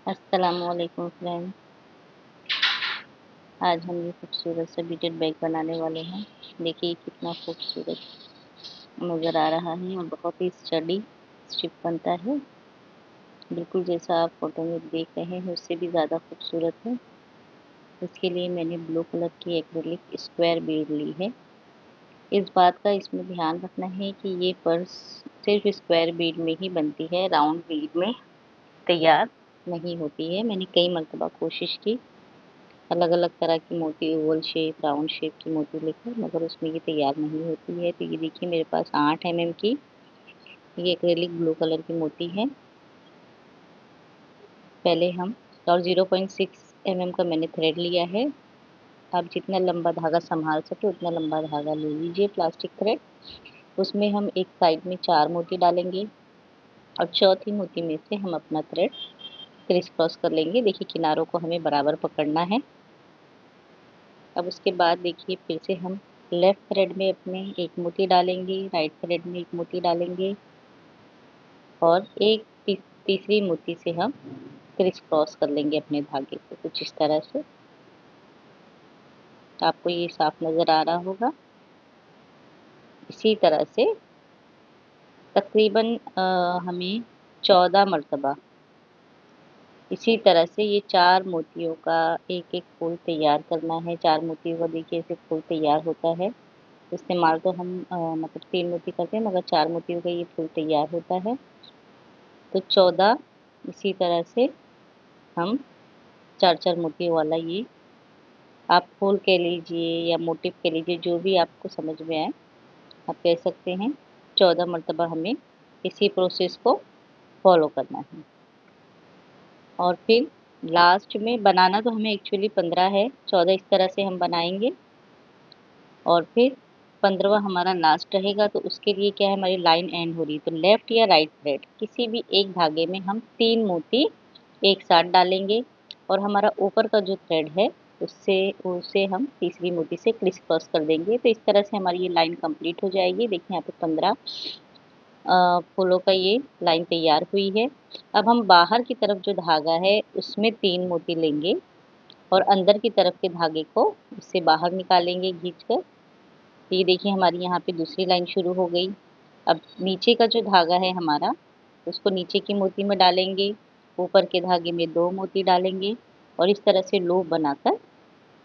अस्सलामुअलैकुम फ्रेंड। आज हम ये खूबसूरत सा बीटेड बैग बनाने वाले हैं। देखिए कितना खूबसूरत नज़र आ रहा है और बहुत ही स्टडी स्टिफ बनता है। बिल्कुल जैसा आप फोटो में देख रहे हैं उससे भी ज़्यादा खूबसूरत है। इसके लिए मैंने ब्लू कलर की एक्रेलिक स्क्वायर बीड ली है। इस बात का इसमें ध्यान रखना है कि ये पर्स सिर्फ स्क्वायर बीड में ही बनती है, राउंड बीड में तैयार नहीं होती है। मैंने कई मरतबा कोशिश की अलग अलग तरह की मोती, ओवल शेप, राउंड शेप की मोती लेकर, मगर उसमें ये तैयार नहीं होती है। तो ये देखिए मेरे पास 8 mm की ये एक्रेलिक ब्लू कलर की मोती है। पहले हम और 0.6 mm का मैंने थ्रेड लिया है। आप जितना लंबा धागा संभाल सके उतना लंबा धागा ले लीजिए, प्लास्टिक थ्रेड। उसमें हम एक साइड में 4 मोती डालेंगे और चौथी मोती में से हम अपना थ्रेड क्रिस क्रॉस कर लेंगे। देखिए किनारों को हमें बराबर पकड़ना है। अब उसके बाद देखिए फिर से हम लेफ़्ट थ्रेड में अपने एक मोती डालेंगे, राइट थ्रेड में एक मोती डालेंगे और एक तीसरी मोती से हम क्रिस क्रॉस कर लेंगे अपने धागे को, कुछ इस तरह से। आपको ये साफ नज़र आ रहा होगा। इसी तरह से तकरीबन हमें 14 मरतबा इसी तरह से ये 4 मोतियों का एक एक फूल तैयार करना है। 4 मोतियों का देखिए ऐसे फूल तैयार होता है। इस्तेमाल तो हम मतलब 3 मोती करते हैं, मगर 4 मोतियों का ये फूल तैयार होता है। तो 14 इसी तरह से हम 4-4 मोतियों वाला ये आप फूल कह लीजिए या मोटिव कह लीजिए, जो भी आपको समझ में आए आप कह सकते हैं। 14 मरतबा हमें इसी प्रोसेस को फॉलो करना है। और फिर लास्ट में बनाना तो हमें एक्चुअली 15 है, 14 इस तरह से हम बनाएंगे और फिर 15वां हमारा लास्ट रहेगा। तो उसके लिए क्या है, हमारी लाइन एंड हो रही है, तो लेफ़्ट या राइट थ्रेड किसी भी एक धागे में हम 3 मोती एक साथ डालेंगे और हमारा ऊपर का जो थ्रेड है उससे उसे हम तीसरी मोती से क्रिस क्रॉस कर देंगे। तो इस तरह से हमारी ये लाइन कंप्लीट हो जाएगी। देखिए यहाँ पे 15 फूलों का ये लाइन तैयार हुई है। अब हम बाहर की तरफ जो धागा है उसमें 3 मोती लेंगे और अंदर की तरफ के धागे को उससे बाहर निकालेंगे खींचकर। तो ये देखिए हमारी यहाँ पे दूसरी लाइन शुरू हो गई। अब नीचे का जो धागा है हमारा उसको नीचे की मोती में डालेंगे, ऊपर के धागे में 2 मोती डालेंगे और इस तरह से लूप बनाकर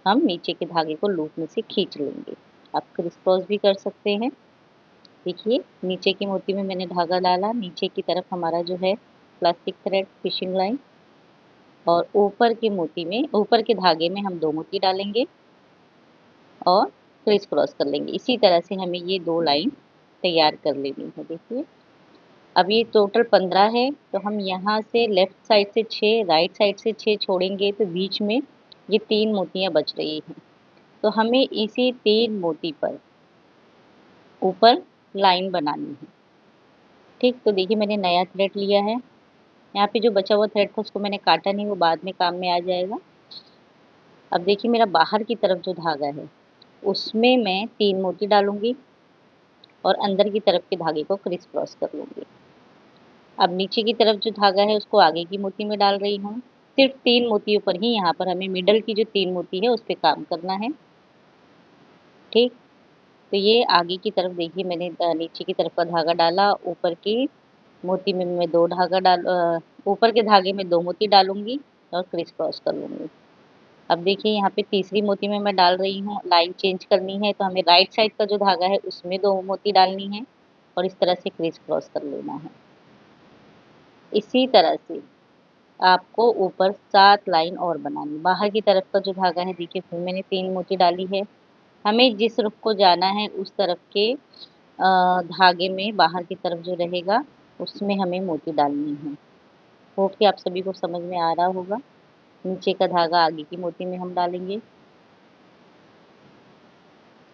हम नीचे के धागे को लूप में से खींच लेंगे। आप क्रिस क्रॉस भी कर सकते हैं। देखिए नीचे की मोती में मैंने धागा डाला, नीचे की तरफ हमारा जो है प्लास्टिक थ्रेड फिशिंग लाइन और ऊपर के मोती में, ऊपर के धागे में हम 2 मोती डालेंगे और क्रिस क्रॉस कर लेंगे। इसी तरह से हमें ये 2 लाइन तैयार कर लेनी है। देखिए अब ये टोटल 15 है, तो हम यहाँ से लेफ़्ट साइड से 6, राइट साइड से 6 छोड़ेंगे तो बीच में ये 3 मोतियाँ बच रही हैं। तो हमें इसी 3 मोती पर ऊपर लाइन बनानी है। ठीक, तो देखिए मैंने नया थ्रेड लिया है। यहाँ पे जो बचा हुआ थ्रेड था उसको मैंने काटा नहीं, वो बाद में काम में आ जाएगा। अब देखिए मेरा बाहर की तरफ जो धागा है उसमें मैं 3 मोती डालूँगी और अंदर की तरफ के धागे को क्रिस क्रॉस कर लूँगी। अब नीचे की तरफ जो धागा है उसको आगे की मोती में डाल रही हूँ। सिर्फ 3 मोतियों पर ही यहाँ पर हमें मिडल की जो 3 मोती है उस पे काम करना है। ठीक, तो ये आगे की तरफ देखिए मैंने नीचे की तरफ का धागा डाला, ऊपर की मोती में मैं 2 ऊपर के धागे में 2 मोती डालूँगी और क्रिस क्रॉस कर लूँगी। अब देखिए यहाँ पे तीसरी मोती में मैं डाल रही हूँ, लाइन चेंज करनी है तो हमें राइट साइड का जो धागा है उसमें 2 मोती डालनी है और इस तरह से क्रिस क्रॉस कर लेना है। इसी तरह से आपको ऊपर 7 लाइन और बनानी। बाहर की तरफ का जो धागा है देखिए फिर मैंने 3 मोती डाली है। हमें जिस रुख को जाना है उस तरफ के धागे में बाहर की तरफ जो रहेगा उसमें हमें मोती डालनी है। होप कि आप सभी को समझ में आ रहा होगा। नीचे का धागा आगे की मोती में हम डालेंगे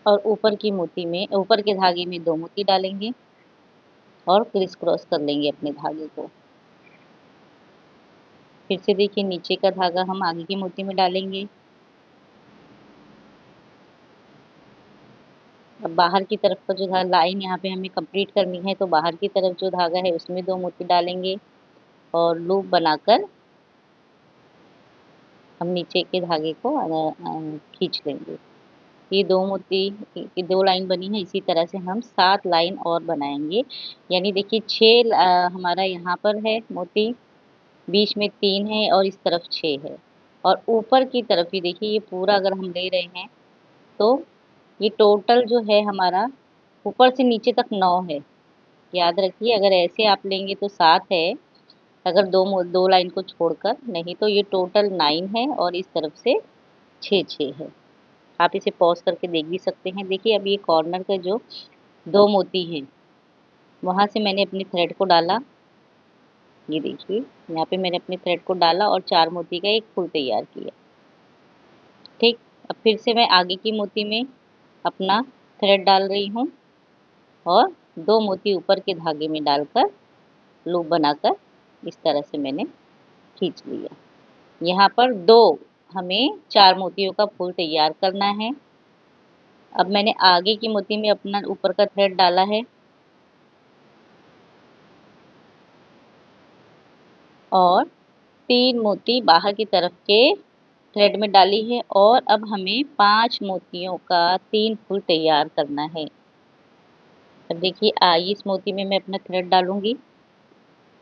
और ऊपर के धागे में 2 मोती डालेंगे और क्रिस क्रॉस कर लेंगे अपने धागे को। फिर से देखिए नीचे का धागा हम आगे की मोती में डालेंगे। अब बाहर की तरफ का जो लाइन यहाँ पे हमें कंप्लीट करनी है, तो बाहर की तरफ जो धागा है उसमें 2 मोती डालेंगे और लूप बनाकर हम नीचे के धागे को खींच लेंगे। ये 2 मोती की 2 लाइन बनी है, इसी तरह से हम 7 लाइन और बनाएँगे। यानी देखिए 6 हमारा यहाँ पर है मोती, बीच में 3 है और इस तरफ 6 है। और ऊपर की तरफ ही देखिए ये पूरा अगर हम ले रहे हैं, तो ये टोटल जो है हमारा ऊपर से नीचे तक 9 है। याद रखिए अगर ऐसे आप लेंगे तो 7 है, अगर 2 लाइन को छोड़कर, नहीं तो ये टोटल 9 है और इस तरफ से 6-6 है। आप इसे पॉज़ करके देख भी सकते हैं। देखिए अब ये कॉर्नर का जो 2 मोती हैं, वहाँ से मैंने अपने थ्रेड को डाला। ये देखिए यहाँ पे मैंने अपने थ्रेड को डाला और 4 मोती का एक फूल तैयार किया। ठीक, अब फिर से मैं आगे की मोती में अपना थ्रेड डाल रही हूँ और 2 मोती ऊपर के धागे में डालकर लूप बनाकर इस तरह से मैंने खींच लिया। यहाँ पर 2 हमें 4 मोतियों का फूल तैयार करना है। अब मैंने आगे की मोती में अपना ऊपर का थ्रेड डाला है और 3 मोती बाहर की तरफ के थ्रेड में डाली है और अब हमें 5 मोतियों का 3 फूल तैयार करना है। अब देखिए इस मोती में मैं अपना थ्रेड डालूँगी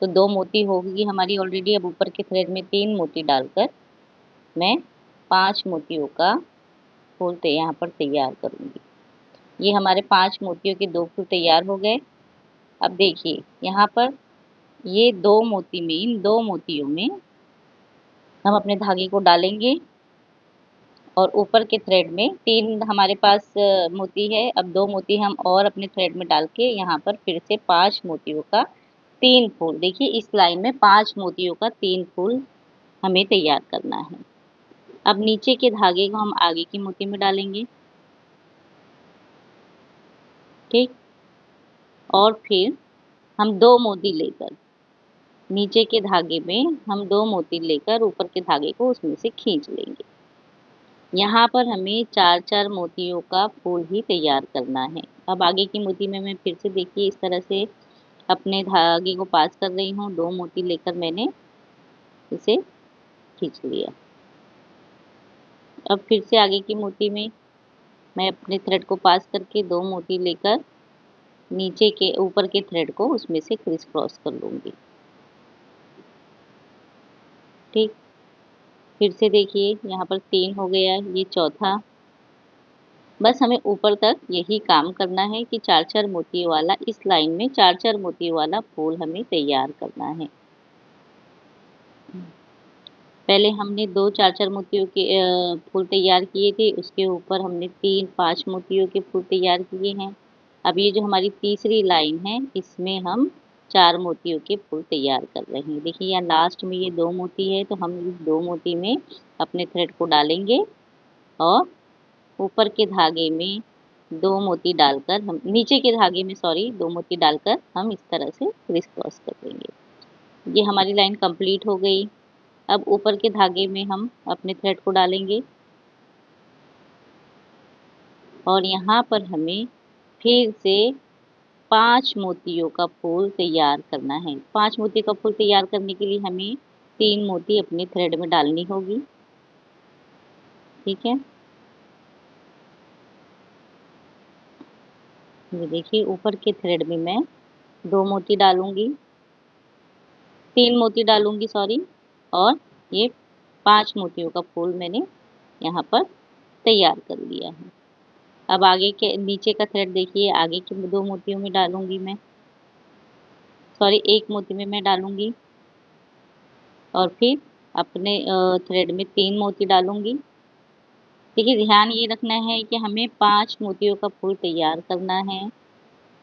तो 2 मोती होगी हमारी ऑलरेडी। अब ऊपर के थ्रेड में 3 मोती डालकर मैं 5 मोतियों का फूल यहाँ पर तैयार करूँगी। ये हमारे 5 मोतियों के 2 फूल तैयार हो गए। अब देखिए यहाँ पर ये 2 मोती में, इन 2 मोतियों में हम अपने धागे को डालेंगे और ऊपर के थ्रेड में 3 हमारे पास मोती है। अब 2 मोती हम और अपने थ्रेड में डाल के यहाँ पर फिर से 5 मोतियों का 3 फूल, देखिए इस लाइन में 5 मोतियों का 3 फूल हमें तैयार करना है। अब नीचे के धागे को हम आगे की मोती में डालेंगे। ठीक, और फिर हम 2 मोती लेकर नीचे के धागे में हम 2 मोती लेकर ऊपर के धागे को उसमें से खींच लेंगे। यहाँ पर हमें 4-4 मोतियों का फूल ही तैयार करना है। अब आगे की मोती में मैं फिर से देखिए इस तरह से अपने धागे को पास कर रही हूँ। 2 मोती लेकर मैंने इसे खींच लिया। अब फिर से आगे की मोती में मैं अपने थ्रेड को पास करके 2 मोती लेकर नीचे के ऊपर के थ्रेड को उसमें से क्रिस क्रॉस कर लूँगी। ठीक, फिर से देखिए यहाँ पर 3 हो गया, ये चौथा। बस हमें ऊपर तक यही काम करना है कि 4-4 मोतियों वाला, इस लाइन में 4-4 मोतियों वाला फूल हमें तैयार करना है। पहले हमने 2 4-4 मोतियों के फूल तैयार किए थे, उसके ऊपर हमने 3-5 मोतियों के फूल तैयार किए हैं। अब ये जो हमारी तीसरी लाइन है, इसमें हम 4 मोतियों के फूल तैयार कर रहे हैं। देखिए यहाँ लास्ट में ये 2 मोती है, तो हम इस 2 मोती में अपने थ्रेड को डालेंगे और ऊपर के धागे में 2 मोती डालकर हम नीचे के धागे में 2 मोती डालकर हम इस तरह से क्रिस क्रॉस कर देंगे। ये हमारी लाइन कंप्लीट हो गई। अब ऊपर के धागे में हम अपने थ्रेड को डालेंगे और यहाँ पर हमें फिर से 5 मोतियों का फूल तैयार करना है। 5 मोती का फूल तैयार करने के लिए हमें 3 मोती अपने थ्रेड में डालनी होगी। ठीक है, ये देखिए ऊपर के थ्रेड में मैं 2 मोती डालूंगी, 3 मोती डालूंगी और ये 5 मोतियों का फूल मैंने यहाँ पर तैयार कर लिया है। अब आगे के नीचे का थ्रेड देखिए, आगे के 2 मोतियों में डालूंगी मैं, 1 मोती में मैं डालूंगी और फिर अपने थ्रेड में 3 मोती डालूंगी। देखिए ध्यान ये रखना है कि हमें 5 मोतियों का फूल तैयार करना है,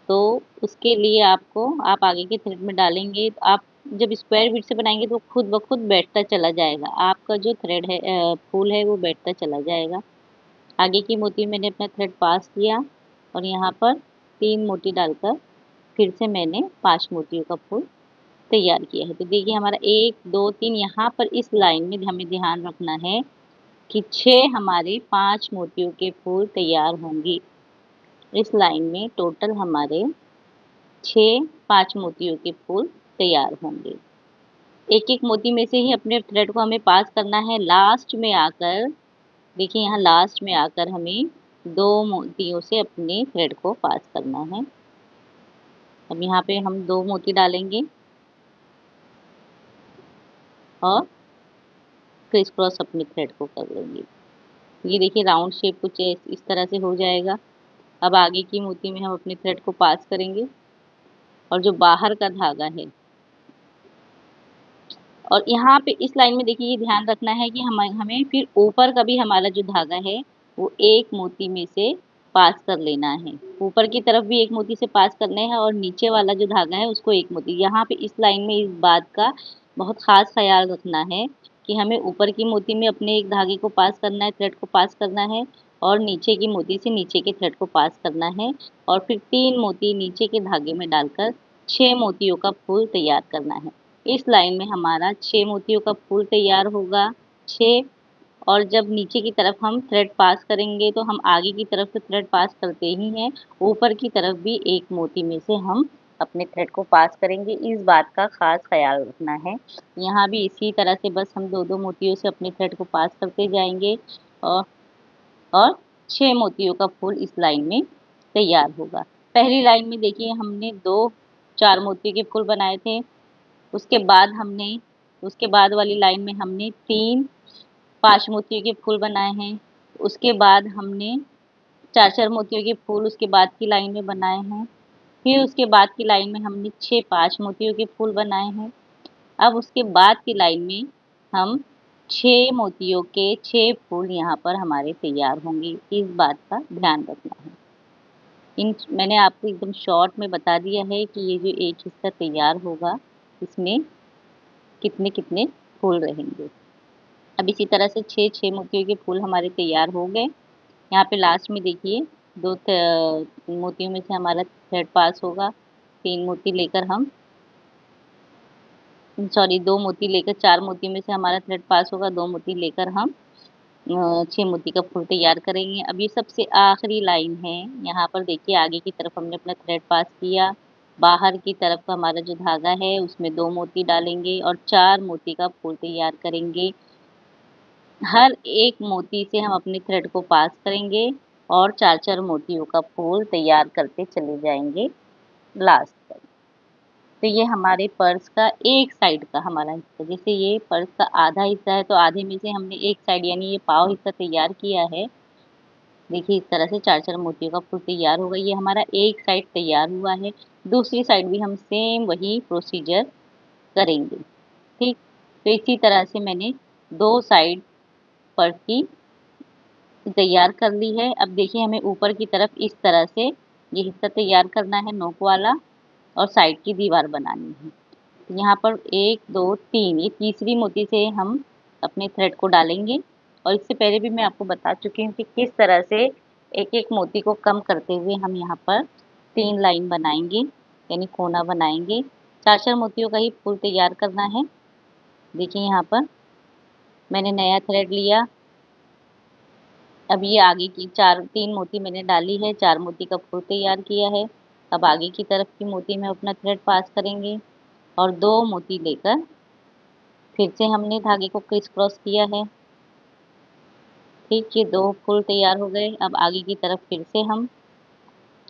तो उसके लिए आपको आप आगे के थ्रेड में डालेंगे तो आप जब स्क्वायर बीड से बनाएंगे तो खुद ब खुद बैठता चला जाएगा, आपका जो थ्रेड है फूल है वो बैठता चला जाएगा। आगे की मोती मैंने अपना थ्रेड पास किया और यहाँ पर 3 मोती डालकर फिर से मैंने 5 मोतियों का फूल तैयार किया है। तो देखिए हमारा 1 2 3 यहाँ पर इस लाइन में हमें ध्यान रखना है कि 6 हमारे 5 मोतियों के फूल तैयार होंगी। इस लाइन में टोटल हमारे 6 5 मोतियों के फूल तैयार होंगे। एक एक मोती में से ही अपने थ्रेड को हमें पास करना है। लास्ट में आकर देखिए, यहाँ लास्ट में आकर हमें 2 मोतियों से अपने थ्रेड को पास करना है। अब यहाँ पे हम 2 मोती डालेंगे और क्रिस क्रॉस अपने थ्रेड को कर लेंगे। ये देखिए राउंड शेप कुछ इस तरह से हो जाएगा। अब आगे की मोती में हम अपने थ्रेड को पास करेंगे और जो बाहर का धागा है, और यहाँ पे इस लाइन में देखिए ये ध्यान रखना है कि हमें फिर ऊपर का भी हमारा जो धागा है वो एक मोती में से पास कर लेना है। ऊपर की तरफ भी एक मोती से पास करना है और नीचे वाला जो धागा है उसको एक मोती। यहाँ पे इस लाइन में इस बात का बहुत ख़ास ख्याल रखना है कि हमें ऊपर की मोती में अपने एक धागे को पास करना है, थ्रेड को पास करना है, और नीचे की मोती से नीचे के थ्रेड को पास करना है, और फिर 3 मोती नीचे के धागे में डालकर 6 मोतियों का फूल तैयार करना है। इस लाइन में हमारा 6 मोतियों का फूल तैयार होगा, 6। और जब नीचे की तरफ हम थ्रेड पास करेंगे तो हम आगे की तरफ से थ्रेड पास करते ही हैं, ऊपर की तरफ भी एक मोती में से हम अपने थ्रेड को पास करेंगे। इस बात का ख़ास ख्याल रखना है। यहाँ भी इसी तरह से बस हम 2-2 मोतियों से अपने थ्रेड को पास करते जाएंगे और और 6 मोतियों का फूल इस लाइन में तैयार होगा। पहली लाइन में देखिए हमने 2 4 मोती के फूल बनाए थे। उसके बाद वाली लाइन में हमने 3 5 मोतियों के फूल बनाए हैं। उसके बाद हमने 4-4 मोतियों के फूल उसके बाद की लाइन में बनाए हैं। फिर उसके बाद की लाइन में हमने 6-5 मोतियों के फूल बनाए हैं। अब उसके बाद की लाइन में हम 6 मोतियों के 6 फूल यहाँ पर हमारे तैयार होंगे। इस बात का ध्यान रखना है। मैंने आपको एकदम शॉर्ट में बता दिया है कि ये जो एक हिस्सा तैयार होगा इसमें कितने-कितने फूल रहेंगे। अब इसी तरह से 6-6 मोतियों के फूल हमारे तैयार हो गए। यहाँ पे लास्ट में देखिए 2 मोतियों में से हमारा थ्रेड पास होगा। 3 मोती लेकर हम 2 मोती लेकर 4 मोती में से हमारा थ्रेड पास होगा। 2 मोती लेकर हम 6 मोती का फूल तैयार करेंगे। अब ये सबसे आखिरी लाइन है। यहाँ पर देखिए आगे की तरफ हमने अपना थ्रेड पास किया, बाहर की तरफ का हमारा जो धागा है उसमें 2 मोती डालेंगे और 4 मोती का फूल तैयार करेंगे। हर एक मोती से हम अपने थ्रेड को पास करेंगे और 4-4 मोतियों का फूल तैयार करते चले जाएंगे लास्ट तक। तो ये हमारे पर्स का एक साइड का हमारा हिस्सा, जैसे ये पर्स का आधा हिस्सा है तो आधे में से हमने एक साइड यानी ये पाव हिस्सा तैयार किया है। देखिए इस तरह से 4-4 मोतियों का फूल तैयार होगा। ये हमारा एक साइड तैयार हुआ है। दूसरी साइड भी हम सेम वही प्रोसीजर करेंगे। ठीक, तो इसी तरह से मैंने 2 साइड पर्स की तैयार कर ली है। अब देखिए हमें ऊपर की तरफ इस तरह से ये हिस्सा तैयार करना है नोक वाला, और साइड की दीवार बनानी है। तो यहाँ पर 1 2 3 ये तीसरी मोती से हम अपने थ्रेड को डालेंगे, और इससे पहले भी मैं आपको बता चुकी हूँ कि किस तरह से एक-एक मोती को कम करते हुए हम यहाँ पर 3 लाइन बनाएंगे यानी कोना बनाएंगे। 4-4 मोतियों का ही फूल तैयार करना है। देखिए यहाँ पर मैंने नया थ्रेड लिया। अब ये आगे की 3 मोती मैंने डाली है, 4 मोती का फूल तैयार किया है। अब आगे की तरफ की मोती में अपना थ्रेड पास करेंगे और 2 मोती लेकर फिर से हमने धागे को क्रिस क्रॉस किया है। ठीक, ये 2 फूल तैयार हो गए। अब आगे की तरफ फिर से हम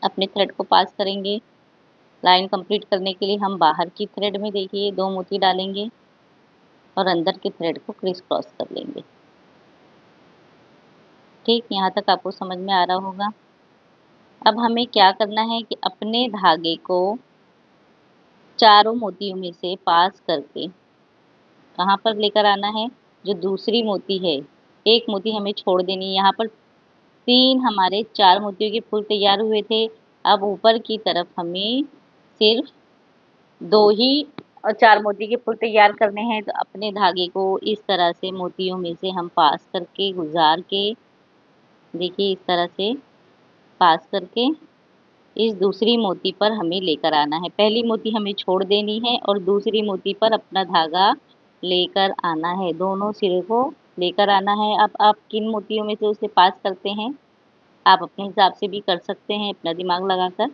अपने थ्रेड को पास करेंगे। लाइन कंप्लीट करने के लिए हम बाहर की थ्रेड में देखिए 2 मोती डालेंगे और अंदर के थ्रेड को क्रिस क्रॉस कर लेंगे। ठीक, यहाँ तक आपको समझ में आ रहा होगा। अब हमें क्या करना है कि अपने धागे को चारों मोतियों में से पास करके कहाँ पर लेकर आना है, जो दूसरी मोती है, एक मोती हमें छोड़ देनी है। यहाँ पर 3 हमारे 4 मोतियों के फूल तैयार हुए थे। अब ऊपर की तरफ हमें सिर्फ 2 ही और 4 मोती के फूल तैयार करने हैं। तो अपने धागे को इस तरह से मोतियों में से हम पास करके गुजार के देखिए इस तरह से पास करके इस दूसरी मोती पर हमें लेकर आना है। पहली मोती हमें छोड़ देनी है और दूसरी मोती पर अपना धागा लेकर आना है। दोनों सिरों को लेकर आना है। अब आप किन मोतियों में से उसे पास करते हैं, आप अपने हिसाब से भी कर सकते हैं अपना दिमाग लगाकर।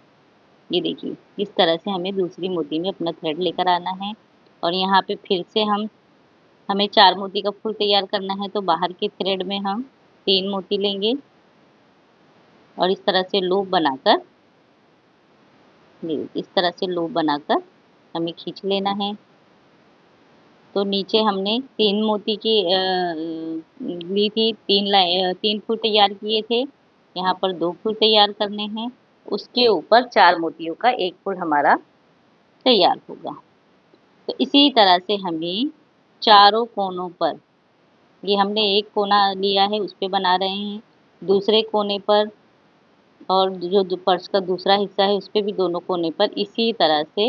ये देखिए इस तरह से हमें दूसरी मोती में अपना थ्रेड लेकर आना है और यहाँ पे फिर से हमें 4 मोती का फूल तैयार करना है, तो बाहर के थ्रेड में हम 3 मोती लेंगे और इस तरह से लूप बनाकर हमें खींच लेना है। तो नीचे हमने 3 मोती की ली थी, 3 फूल तैयार किए थे, यहाँ पर 2 फूल तैयार करने हैं, उसके ऊपर 4 मोतियों का 1 फूल हमारा तैयार होगा। तो इसी तरह से हमें चारों कोनों पर, ये हमने एक कोना लिया है उस पे बना रहे हैं, दूसरे कोने पर और जो पर्स का दूसरा हिस्सा है उस पे भी दोनों कोने पर इसी तरह से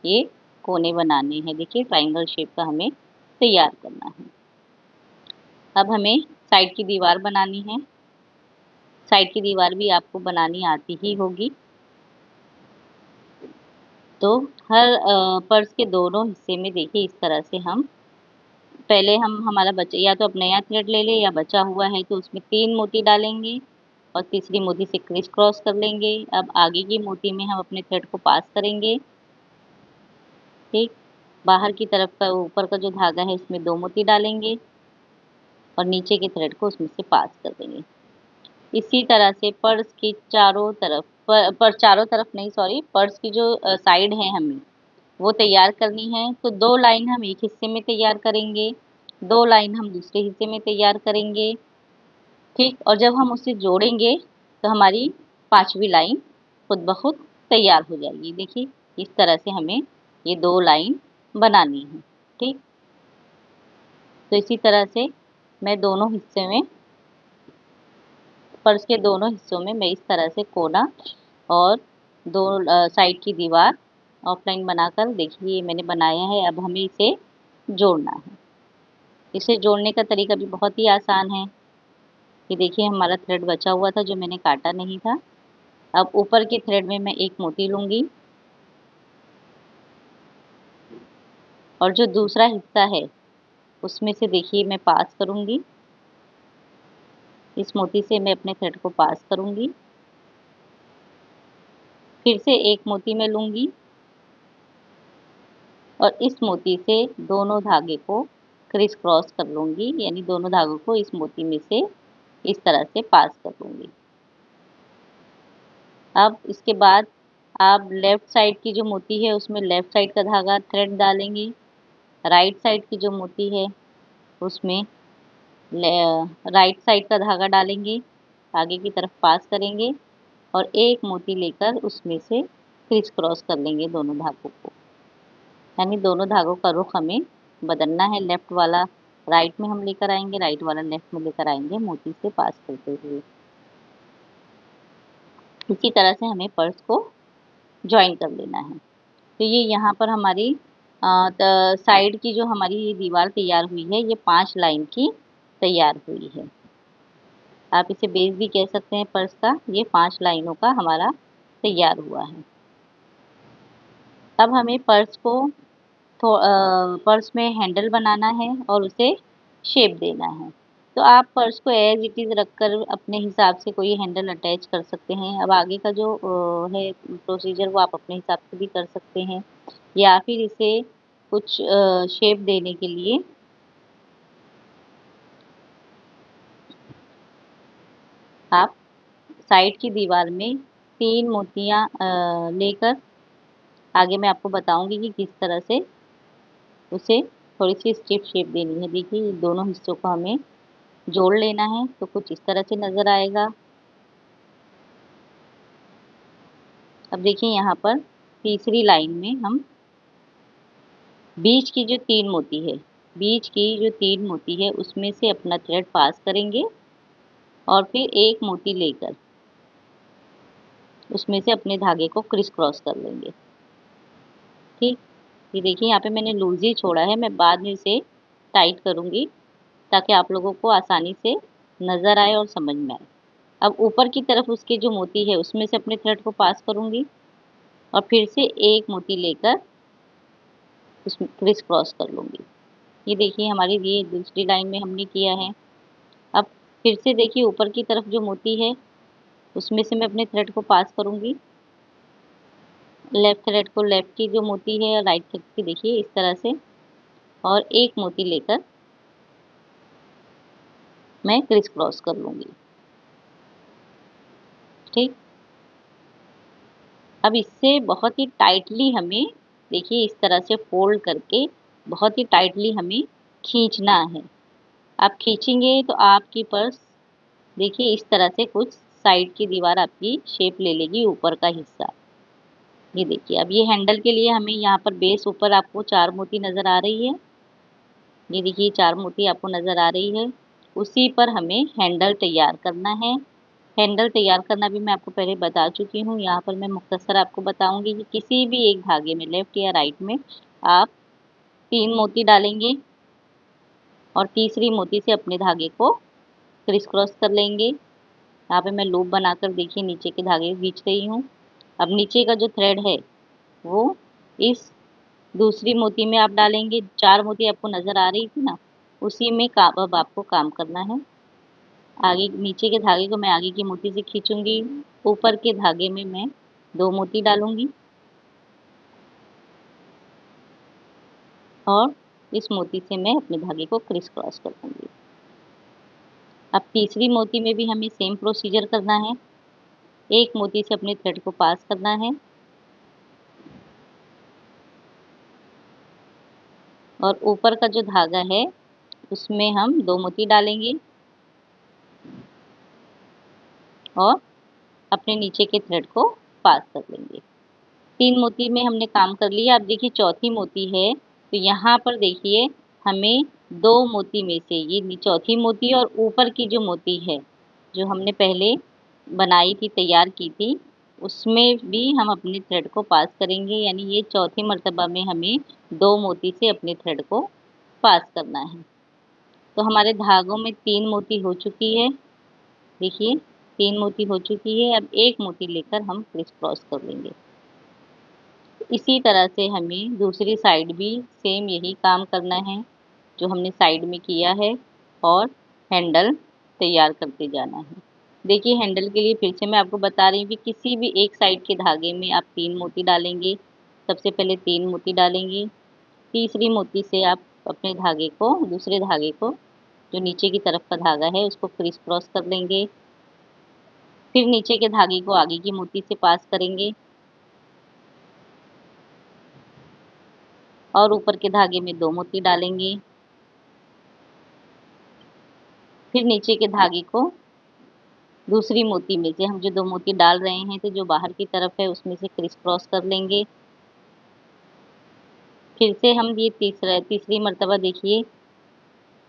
ये कोने बनाने हैं। देखिए ट्रायंगल शेप का हमें तैयार करना है। अब हमें साइड की दीवार बनानी है। साइड की दीवार भी आपको बनानी आती ही होगी। तो हर पर्स के दोनों हिस्से में देखिए इस तरह से हम पहले हमारा बचा, या तो अब नया थ्रेड ले लें या बचा हुआ है तो उसमें 3 मोती डालेंगे और तीसरी मोती से क्रिस क्रॉस कर लेंगे। अब आगे की मोती में हम अपने थ्रेड को पास करेंगे। ठीक, बाहर की तरफ का ऊपर का जो धागा है उसमें 2 मोती डालेंगे और नीचे के थ्रेड को उसमें से पास कर देंगे। इसी तरह से पर्स की चारों तरफ पर चारों तरफ नहीं, सॉरी, पर्स की जो साइड है हमें वो तैयार करनी है। तो 2 लाइन हम एक हिस्से में तैयार करेंगे, 2 लाइन हम दूसरे हिस्से में तैयार करेंगे। ठीक, और जब हम उसे जोड़ेंगे तो हमारी 5वीं लाइन खुद ब खुद तैयार हो जाएगी। देखिए इस तरह से हमें ये 2 लाइन बनानी है। ठीक, तो इसी तरह से मैं दोनों हिस्से में, पर्स के दोनों हिस्सों में मैं इस तरह से कोना और 2 साइड की दीवार ऑफलाइन बनाकर, देखिए मैंने बनाया है। अब हमें इसे जोड़ना है। इसे जोड़ने का तरीका भी बहुत ही आसान है। ये देखिए हमारा थ्रेड बचा हुआ था जो मैंने काटा नहीं था। अब ऊपर के थ्रेड में मैं 1 मोती लूँगी और जो दूसरा हिस्सा है उसमें से देखिए मैं पास करूँगी। इस मोती से मैं अपने थ्रेड को पास करूँगी, फिर से 1 मोती मैं लूँगी और इस मोती से दोनों धागे को क्रिस क्रॉस कर लूँगी, यानी दोनों धागों को इस मोती में से इस तरह से पास कर लूँगी। अब इसके बाद आप लेफ़्ट साइड की जो मोती है उसमें लेफ़्ट साइड का धागा थ्रेड डालेंगे, राइट साइड की जो मोती है उसमें राइट साइड का धागा डालेंगे, आगे की तरफ पास करेंगे और 1 मोती लेकर उसमें से क्रिस क्रॉस कर लेंगे दोनों धागों को। यानी दोनों धागों का रुख हमें बदलना है, लेफ़्ट वाला राइट में हम लेकर आएंगे, राइट वाला लेफ़्ट में लेकर आएंगे मोती से पास करते हुए। इसी तरह से हमें पर्स को जॉइन कर लेना है। तो ये यहाँ पर हमारी साइड की जो हमारी दीवार तैयार हुई है ये 5 लाइन की तैयार हुई है। आप इसे बेस भी कह सकते हैं पर्स का। ये 5 लाइनों का हमारा तैयार हुआ है। अब हमें पर्स को पर्स में हैंडल बनाना है और उसे शेप देना है। तो आप पर्स को एज इट इज़ रखकर अपने हिसाब से कोई हैंडल अटैच कर सकते हैं। अब आगे का जो है प्रोसीजर वो आप अपने हिसाब से भी कर सकते हैं, या फिर इसे कुछ शेप देने के लिए आप साइड की दीवार में 3 मोतियाँ लेकर, आगे मैं आपको बताऊंगी कि किस तरह से उसे थोड़ी सी स्ट्रिप शेप देनी है। देखिए दोनों हिस्सों को हमें जोड़ लेना है तो कुछ इस तरह से नज़र आएगा। अब देखिए यहाँ पर तीसरी लाइन में हम बीच की जो 3 मोती है, बीच की जो 3 मोती है उसमें से अपना थ्रेड पास करेंगे और फिर 1 मोती लेकर उसमें से अपने धागे को क्रिस क्रॉस कर लेंगे। ठीक, ये देखिए यहाँ पे मैंने लूज ही छोड़ा है, मैं बाद में इसे टाइट करूँगी ताकि आप लोगों को आसानी से नज़र आए और समझ में आए। अब ऊपर की तरफ उसके जो मोती है उसमें से अपने थ्रेड को पास करूँगी और फिर से 1 मोती लेकर उसमें क्रिस क्रॉस कर लूँगी। ये देखिए हमारी ये दूसरी लाइन में हमने किया है। अब फिर से देखिए ऊपर की तरफ जो मोती है उसमें से मैं अपने थ्रेड को पास करूँगी लेफ्ट थ्रेड को लेफ्ट की जो मोती है और राइट थ्रेड की देखिए इस तरह से, और एक मोती लेकर मैं क्रिस क्रॉस कर लूँगी। ठीक, अब इससे बहुत ही टाइटली हमें देखिए इस तरह से फोल्ड करके बहुत ही टाइटली हमें खींचना है। आप खींचेंगे तो आपकी पर्स देखिए इस तरह से कुछ साइड की दीवार आपकी शेप ले लेगी, ऊपर का हिस्सा। ये देखिए, अब ये हैंडल के लिए हमें यहाँ पर बेस ऊपर आपको 4 मोती नज़र आ रही है। ये देखिए 4 मोती आपको नज़र आ रही है। उसी पर हमें हैंडल तैयार करना है। हैंडल तैयार करना भी मैं आपको पहले बता चुकी हूँ। यहाँ पर मैं मुख्तसर आपको बताऊँगी कि किसी भी एक धागे में लेफ़्ट या राइट में आप 3 मोती डालेंगे और तीसरी मोती से अपने धागे को क्रिस क्रॉस कर लेंगे। यहाँ पे मैं लूप बनाकर देखिए नीचे के धागे खींच रही हूँ। अब नीचे का जो थ्रेड है वो इस दूसरी मोती में आप डालेंगे। 4 मोती आपको नज़र आ रही थी ना, उसी में काम अब आपको काम करना है। आगे नीचे के धागे को मैं आगे की मोती से खींचूंगी, ऊपर के धागे में मैं 2 मोती डालूंगी और इस मोती से मैं अपने धागे को क्रिस क्रॉस कर दूंगी। अब तीसरी मोती में भी हमें सेम प्रोसीजर करना है। एक मोती से अपने थ्रेड को पास करना है और ऊपर का जो धागा है उसमें हम 2 मोती डालेंगे और अपने नीचे के थ्रेड को पास कर लेंगे। 3 मोती में हमने काम कर लिया। अब देखिए चौथी मोती है, तो यहाँ पर देखिए हमें 2 मोती में से ये चौथी मोती और ऊपर की जो मोती है जो हमने पहले बनाई थी, तैयार की थी, उसमें भी हम अपने थ्रेड को पास करेंगे। यानी ये चौथी मर्तबा में हमें 2 मोती से अपने थ्रेड को पास करना है। तो हमारे धागों में 3 मोती हो चुकी है। देखिए 3 मोती हो चुकी है। अब एक मोती लेकर हम क्रिस क्रॉस कर लेंगे। इसी तरह से हमें दूसरी साइड भी सेम यही काम करना है जो हमने साइड में किया है और हैंडल तैयार करते जाना है। देखिए हैंडल के लिए फिर से मैं आपको बता रही हूँ कि किसी भी एक साइड के धागे में आप 3 मोती डालेंगे। सबसे पहले 3 मोती डालेंगे, तीसरी मोती से आप अपने धागे को, दूसरे धागे को जो नीचे की तरफ का धागा है उसको क्रिस क्रॉस कर लेंगे। फिर नीचे के धागे को आगे की मोती से पास करेंगे और ऊपर के धागे में 2 मोती डालेंगे। फिर नीचे के धागे को दूसरी मोती में से हम जो 2 मोती डाल रहे हैं तो जो बाहर की तरफ है उसमें से क्रिस क्रॉस कर लेंगे। फिर से हम ये तीसरी मर्तबा देखिए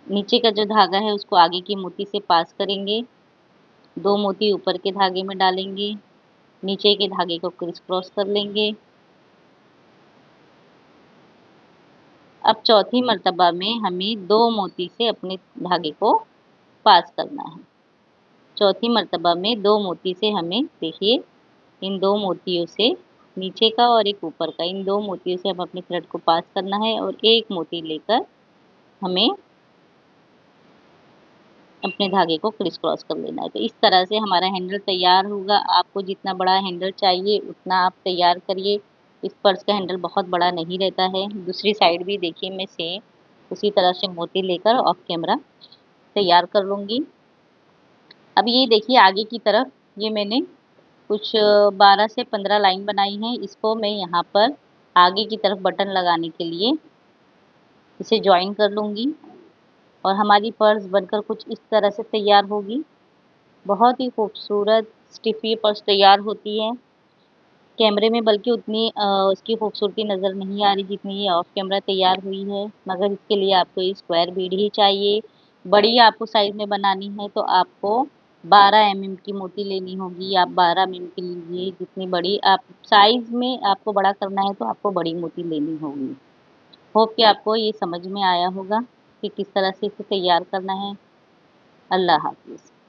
नीचे का जो धागा है उसको आगे की मोती से पास करेंगे, 2 मोती ऊपर के धागे में डालेंगे, नीचे के धागे को क्रिस क्रॉस कर लेंगे। अब चौथी मर्तबा में हमें 2 मोती से अपने धागे को पास करना है। चौथी मर्तबा में 2 मोती से हमें देखिए इन 2 मोतियों से, नीचे का और एक ऊपर का, इन 2 मोतियों से हम अपने थ्रेड को पास करना है और एक मोती लेकर हमें अपने धागे को क्रिस क्रॉस कर लेना है। तो इस तरह से हमारा हैंडल तैयार होगा। आपको जितना बड़ा हैंडल चाहिए उतना आप तैयार करिए। इस पर्स का हैंडल बहुत बड़ा नहीं रहता है। दूसरी साइड भी देखिए मैं सेम उसी तरह से मोती लेकर ऑफ कैमरा तैयार कर लूँगी। अब ये देखिए आगे की तरफ ये मैंने कुछ 12 से 15 लाइन बनाई हैं। इसको मैं यहाँ पर आगे की तरफ बटन लगाने के लिए इसे जॉइन कर लूँगी और हमारी पर्स बनकर कुछ इस तरह से तैयार होगी। बहुत ही खूबसूरत स्टिफ ये पर्स तैयार होती है। कैमरे में बल्कि उतनी उसकी खूबसूरती नज़र नहीं आ रही जितनी ये ऑफ कैमरा तैयार हुई है, मगर इसके लिए आपको ये स्क्वायर बीड ही चाहिए। बड़ी आपको साइज़ में बनानी है तो आपको 12 mm की मोती लेनी होगी। आप 12 mm की लीजिए, जितनी बड़ी आप साइज़ में आपको बड़ा करना है तो आपको बड़ी मोती लेनी होगी। होप कि आपको ये समझ में आया होगा कि किस तरह से इसे तैयार करना है। अल्लाह हाफ़िज़।